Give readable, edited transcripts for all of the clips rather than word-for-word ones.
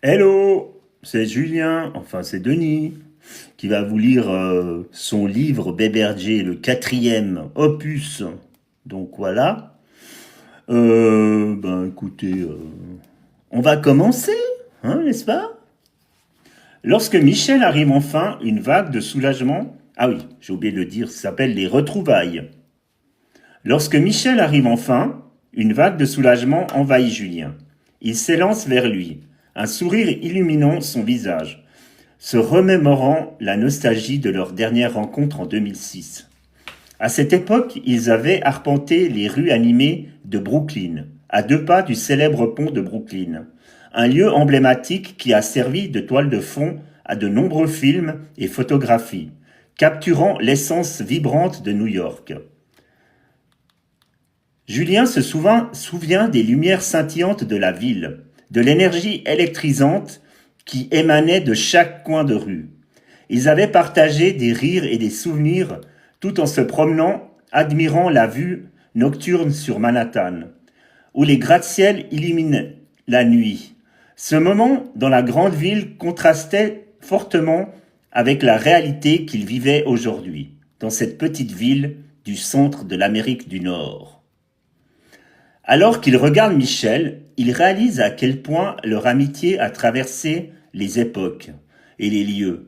Hello, c'est Julien, enfin c'est Denis, qui va vous lire son livre Béberger, le quatrième opus. Donc voilà. Écoutez, on va commencer, hein, n'est-ce pas? Lorsque Michel arrive enfin, une vague de soulagement. Ah oui, j'ai oublié de le dire, ça s'appelle les retrouvailles. Lorsque Michel arrive enfin, une vague de soulagement envahit Julien. Il s'élance vers lui, un sourire illuminant son visage, se remémorant la nostalgie de leur dernière rencontre en 2006. À cette époque, ils avaient arpenté les rues animées de Brooklyn, à 2 pas du célèbre pont de Brooklyn, un lieu emblématique qui a servi de toile de fond à de nombreux films et photographies, capturant l'essence vibrante de New York. Julien se souvient des lumières scintillantes de la ville, de l'énergie électrisante qui émanait de chaque coin de rue. Ils avaient partagé des rires et des souvenirs tout en se promenant, admirant la vue nocturne sur Manhattan, où les gratte-ciels illuminaient la nuit. Ce moment dans la grande ville contrastait fortement avec la réalité qu'ils vivaient aujourd'hui, dans cette petite ville du centre de l'Amérique du Nord. Alors qu'il regarde Michel, il réalise à quel point leur amitié a traversé les époques et les lieux.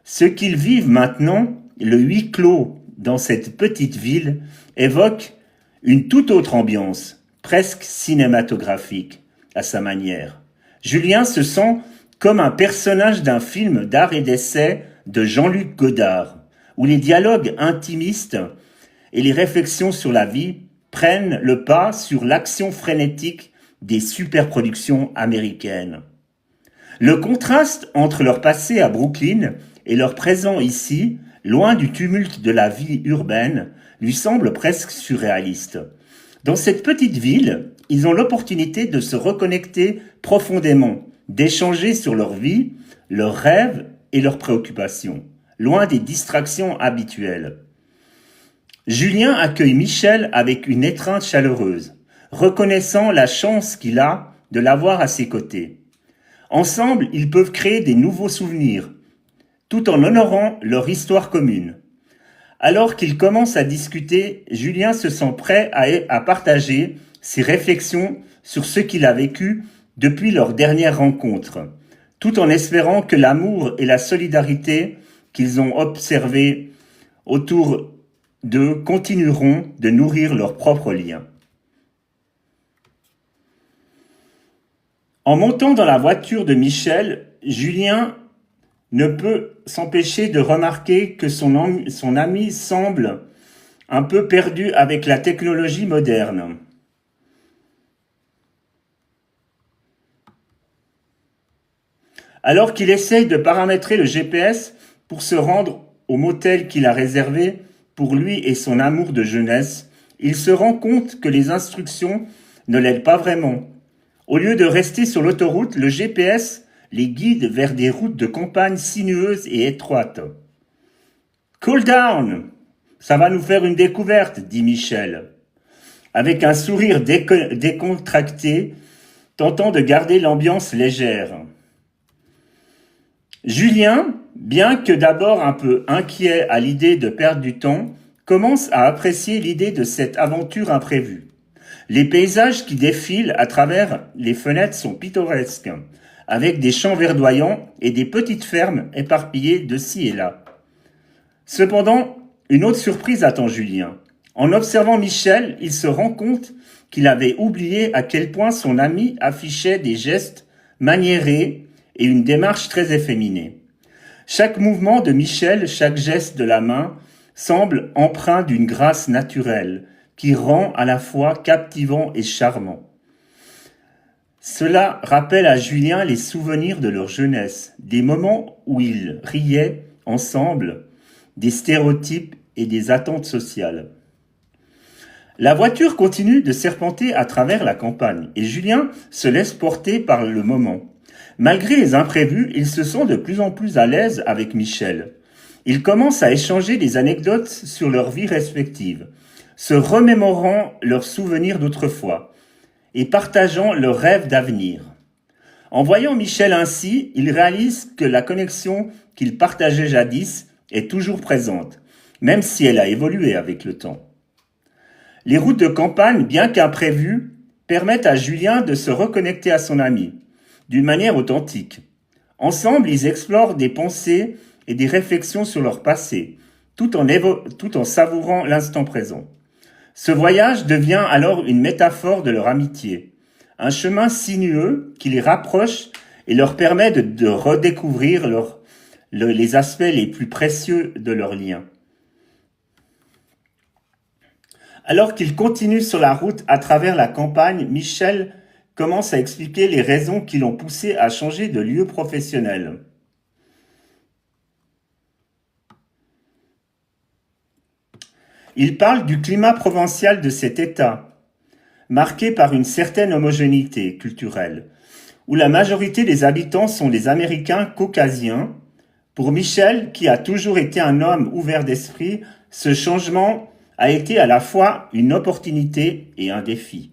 Ce qu'ils vivent maintenant, le huis clos dans cette petite ville, évoque une toute autre ambiance, presque cinématographique à sa manière. Julien se sent comme un personnage d'un film d'art et d'essai de Jean-Luc Godard, où les dialogues intimistes et les réflexions sur la vie prennent le pas sur l'action frénétique des superproductions américaines. Le contraste entre leur passé à Brooklyn et leur présent ici, loin du tumulte de la vie urbaine, lui semble presque surréaliste. Dans cette petite ville, ils ont l'opportunité de se reconnecter profondément, d'échanger sur leur vie, leurs rêves et leurs préoccupations, loin des distractions habituelles. Julien accueille Michel avec une étreinte chaleureuse, reconnaissant la chance qu'il a de l'avoir à ses côtés. Ensemble, ils peuvent créer des nouveaux souvenirs, tout en honorant leur histoire commune. Alors qu'ils commencent à discuter, Julien se sent prêt à partager ses réflexions sur ce qu'il a vécu depuis leur dernière rencontre, tout en espérant que l'amour et la solidarité qu'ils ont observés autour d'eux continueront de nourrir leurs propres liens. En montant dans la voiture de Michel, Julien ne peut s'empêcher de remarquer que son ami semble un peu perdu avec la technologie moderne. Alors qu'il essaye de paramétrer le GPS pour se rendre au motel qu'il a réservé pour lui et son amour de jeunesse, il se rend compte que les instructions ne l'aident pas vraiment. Au lieu de rester sur l'autoroute, le GPS les guide vers des routes de campagne sinueuses et étroites. « Cool down, ça va nous faire une découverte, » dit Michel, avec un sourire décontracté, tentant de garder l'ambiance légère. Julien, bien que d'abord un peu inquiet à l'idée de perdre du temps, commence à apprécier l'idée de cette aventure imprévue. Les paysages qui défilent à travers les fenêtres sont pittoresques, avec des champs verdoyants et des petites fermes éparpillées de ci et là. Cependant, une autre surprise attend Julien. En observant Michel, il se rend compte qu'il avait oublié à quel point son ami affichait des gestes maniérés et une démarche très efféminée. Chaque mouvement de Michel, chaque geste de la main, semble empreint d'une grâce naturelle qui rend à la fois captivant et charmant. Cela rappelle à Julien les souvenirs de leur jeunesse, des moments où ils riaient ensemble, des stéréotypes et des attentes sociales. La voiture continue de serpenter à travers la campagne et Julien se laisse porter par le moment. Malgré les imprévus, il se sent de plus en plus à l'aise avec Michel. Ils commencent à échanger des anecdotes sur leur vie respective, se remémorant leurs souvenirs d'autrefois et partageant leurs rêves d'avenir. En voyant Michel ainsi, il réalise que la connexion qu'il partageait jadis est toujours présente, même si elle a évolué avec le temps. Les routes de campagne, bien qu'imprévues, permettent à Julien de se reconnecter à son ami, d'une manière authentique. Ensemble, ils explorent des pensées et des réflexions sur leur passé, tout en savourant l'instant présent. Ce voyage devient alors une métaphore de leur amitié, un chemin sinueux qui les rapproche et leur permet de redécouvrir les aspects les plus précieux de leur lien. Alors qu'ils continuent sur la route à travers la campagne, Michel commence à expliquer les raisons qui l'ont poussé à changer de lieu professionnel. Il parle du climat provincial de cet État, marqué par une certaine homogénéité culturelle, où la majorité des habitants sont des Américains caucasiens. Pour Michel, qui a toujours été un homme ouvert d'esprit, ce changement a été à la fois une opportunité et un défi.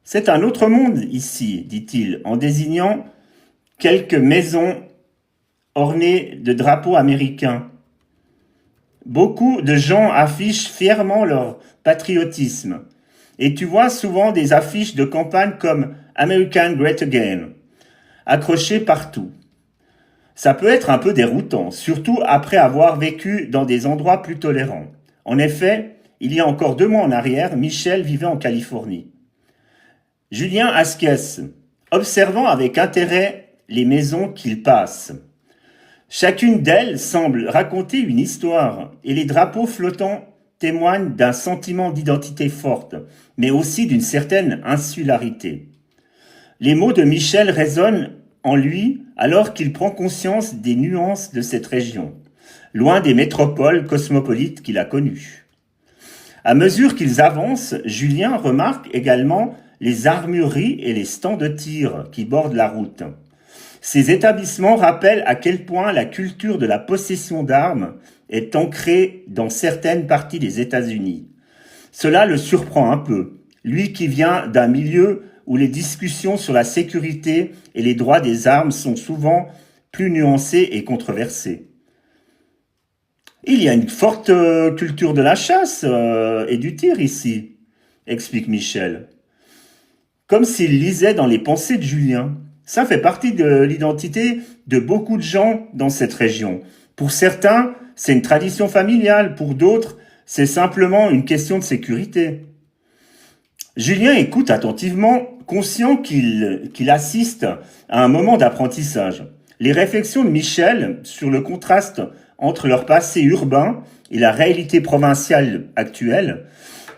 C'est un autre monde ici, dit-il, en désignant quelques maisons ornées de drapeaux américains. Beaucoup de gens affichent fièrement leur patriotisme. Et tu vois souvent des affiches de campagne comme American Great Again, accrochées partout. Ça peut être un peu déroutant, surtout après avoir vécu dans des endroits plus tolérants. En effet, il y a encore 2 mois en arrière, Michel vivait en Californie. Julien Asquès, observant avec intérêt les maisons qu'il passe. Chacune d'elles semble raconter une histoire, et les drapeaux flottants témoignent d'un sentiment d'identité forte, mais aussi d'une certaine insularité. Les mots de Michel résonnent en lui alors qu'il prend conscience des nuances de cette région, loin des métropoles cosmopolites qu'il a connues. À mesure qu'ils avancent, Julien remarque également les armureries et les stands de tir qui bordent la route. Ces établissements rappellent à quel point la culture de la possession d'armes est ancrée dans certaines parties des États-Unis. Cela le surprend un peu, lui qui vient d'un milieu où les discussions sur la sécurité et les droits des armes sont souvent plus nuancées et controversées. Il y a une forte culture de la chasse et du tir ici, explique Michel. Comme s'il lisait dans les pensées de Julien. Ça fait partie de l'identité de beaucoup de gens dans cette région. Pour certains, c'est une tradition familiale. Pour d'autres, c'est simplement une question de sécurité. Julien écoute attentivement, conscient qu'il assiste à un moment d'apprentissage. Les réflexions de Michel sur le contraste entre leur passé urbain et la réalité provinciale actuelle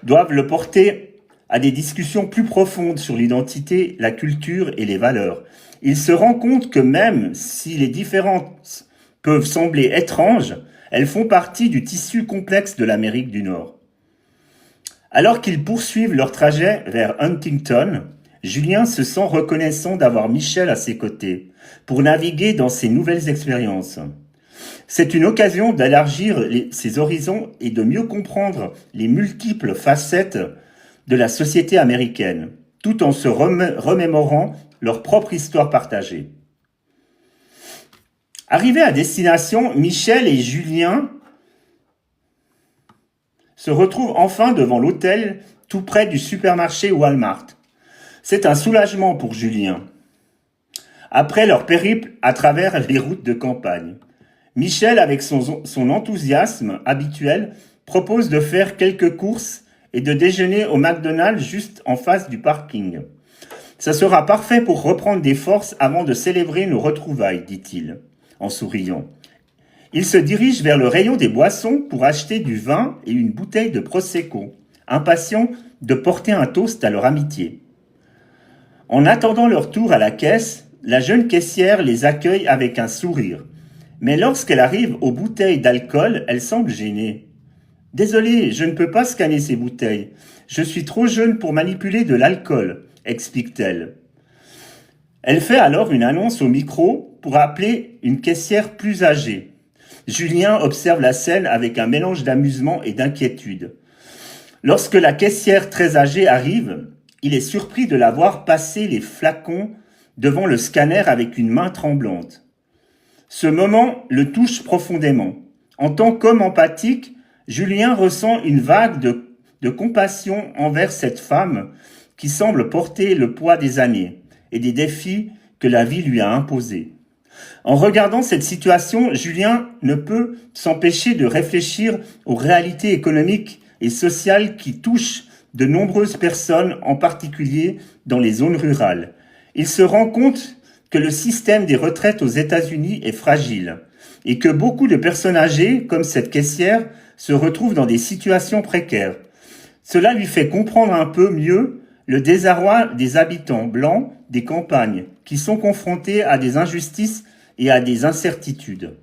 doivent le porter à des discussions plus profondes sur l'identité, la culture et les valeurs. Il se rend compte que même si les différences peuvent sembler étranges, elles font partie du tissu complexe de l'Amérique du Nord. Alors qu'ils poursuivent leur trajet vers Huntington, Julien se sent reconnaissant d'avoir Michel à ses côtés pour naviguer dans ces nouvelles expériences. C'est une occasion d'élargir ses horizons et de mieux comprendre les multiples facettes de la société américaine, tout en se remémorant leur propre histoire partagée. Arrivés à destination, Michel et Julien se retrouvent enfin devant l'hôtel tout près du supermarché Walmart. C'est un soulagement pour Julien. Après leur périple à travers les routes de campagne, Michel, avec son enthousiasme habituel, propose de faire quelques courses et de déjeuner au McDonald's juste en face du parking. Ça sera parfait pour reprendre des forces avant de célébrer nos retrouvailles, dit-il, en souriant. Il se dirige vers le rayon des boissons pour acheter du vin et une bouteille de Prosecco, impatient de porter un toast à leur amitié. En attendant leur tour à la caisse, la jeune caissière les accueille avec un sourire. Mais lorsqu'elle arrive aux bouteilles d'alcool, elle semble gênée. « Désolée, je ne peux pas scanner ces bouteilles. Je suis trop jeune pour manipuler de l'alcool, » explique-t-elle. Elle fait alors une annonce au micro pour appeler une caissière plus âgée. Julien observe la scène avec un mélange d'amusement et d'inquiétude. Lorsque la caissière très âgée arrive, il est surpris de la voir passer les flacons devant le scanner avec une main tremblante. Ce moment le touche profondément. En tant qu'homme empathique, Julien ressent une vague de compassion envers cette femme qui semble porter le poids des années et des défis que la vie lui a imposés. En regardant cette situation, Julien ne peut s'empêcher de réfléchir aux réalités économiques et sociales qui touchent de nombreuses personnes, en particulier dans les zones rurales. Il se rend compte que le système des retraites aux États-Unis est fragile et que beaucoup de personnes âgées, comme cette caissière, se retrouvent dans des situations précaires. Cela lui fait comprendre un peu mieux le désarroi des habitants blancs des campagnes qui sont confrontés à des injustices et à des incertitudes.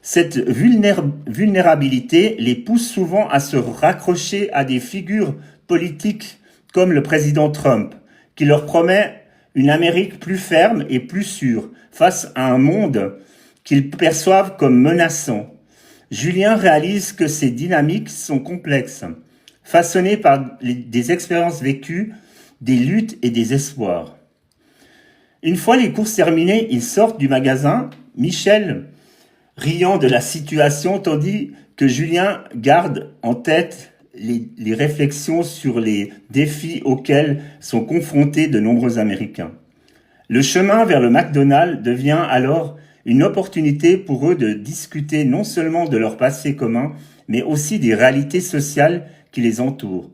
Cette vulnérabilité les pousse souvent à se raccrocher à des figures politiques comme le président Trump, qui leur promet une Amérique plus ferme et plus sûre face à un monde qu'ils perçoivent comme menaçant. Julien réalise que ces dynamiques sont complexes, façonnées par des expériences vécues, des luttes et des espoirs. Une fois les courses terminées, ils sortent du magasin, Michel riant de la situation, tandis que Julien garde en tête les réflexions sur les défis auxquels sont confrontés de nombreux Américains. Le chemin vers le McDonald's devient alors une opportunité pour eux de discuter non seulement de leur passé commun, mais aussi des réalités sociales qui les entourent.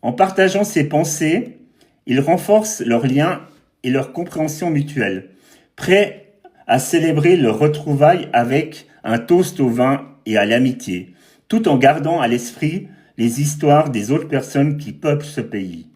En partageant ces pensées, ils renforcent leurs liens et leur compréhension mutuelle, prêts à célébrer leur retrouvaille avec un toast au vin et à l'amitié, tout en gardant à l'esprit les histoires des autres personnes qui peuplent ce pays.